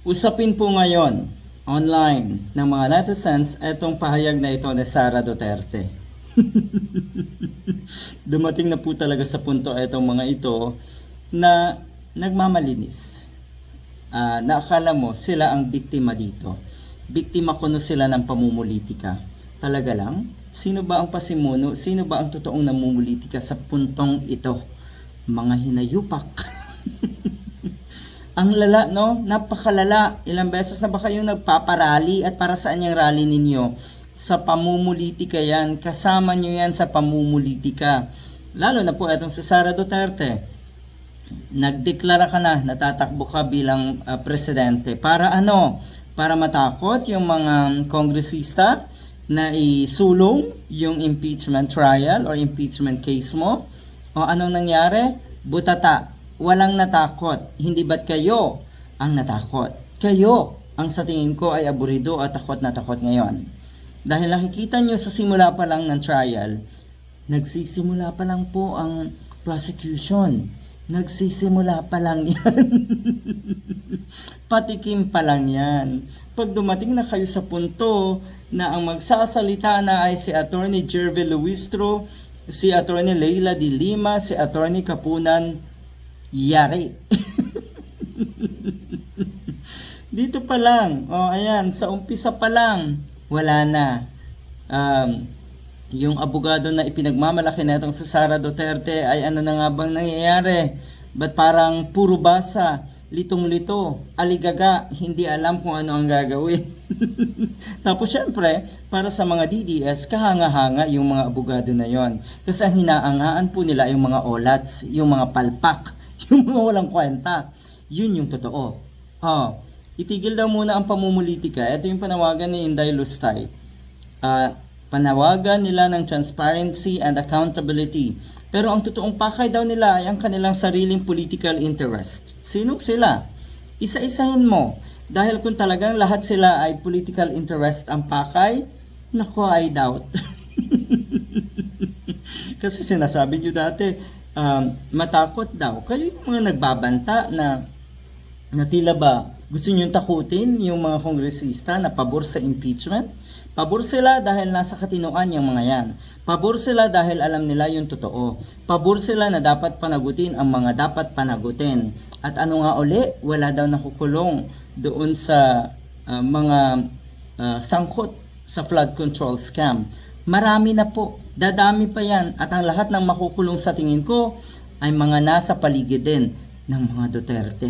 Usapin po ngayon, online, ng mga netizens, itong pahayag na ito ni Sara Duterte. Dumating na po talaga sa punto itong mga ito na nagmamalinis. Na akala mo sila ang biktima dito. Biktima kuno sila ng pamumulitika. Talaga lang, sino ba ang pasimuno? Sino ba ang totoong namumulitika sa puntong ito? Mga hinayupak. Ang lala, no? Napakalala. Ilang beses na ba kayong nagpaparally at para saan yung rally ninyo? Sa pamumulitika yan. Kasama nyo yan sa pamumulitika. Lalo na po itong si Sara Duterte. Nagdeklara ka na, natatakbo ka bilang presidente. Para ano? Para matakot yung mga kongresista na isulong yung impeachment trial or impeachment case mo? O anong nangyari? Butata. Walang natakot. Hindi ba't kayo ang natakot? Kayo ang sa tingin ko ay aburido at takot na takot ngayon. Dahil nakikita nyo sa simula pa lang ng trial, nagsisimula pa lang po ang prosecution. Nagsisimula pa lang yan. Patikim pa lang yan. Pag dumating na kayo sa punto na ang magsasalita na ay si Attorney Jervy Luistro, si Attorney Leila de Lima, si Attorney Kapunan, yari. Dito pa lang, ayan, sa umpisa pa lang, wala na. Yung abogado na ipinagmamalaki na itong si Sara Duterte ay ano na nga bang nangyayari? Ba't parang puro basa, litong-lito, aligaga, hindi alam kung ano ang gagawin. Tapos syempre, para sa mga DDS, kahanga-hanga yung mga abogado na yon. Kasi ang hinaangaan po nila yung mga olats, yung mga palpak, yung mga walang kwenta. Yun yung totoo. Itigil daw muna ang pamumulitika. Ito yung panawagan ni Inday Lustay. Panawagan nila ng transparency and accountability. Pero ang totoong pakay daw nila ay ang kanilang sariling political interest. Sinong sila? Isa-isahin mo. Dahil kung talagang lahat sila ay political interest ang pakay, nako, I doubt. Kasi sinasabi nyo dati, matakot daw. Kayo yung mga nagbabanta na tila ba gusto nyo takutin yung mga kongresista na pabor sa impeachment? Pabor sila dahil nasa katinoan yung mga yan. Pabor sila dahil alam nila yung totoo. Pabor sila na dapat panagutin ang mga dapat panagutin. At ano nga uli? Wala daw nakukulong doon sa mga sangkot sa flood control scam. Marami na po. Dadami pa yan. At ang lahat ng makukulong sa tingin ko ay mga nasa paligid din ng mga Duterte.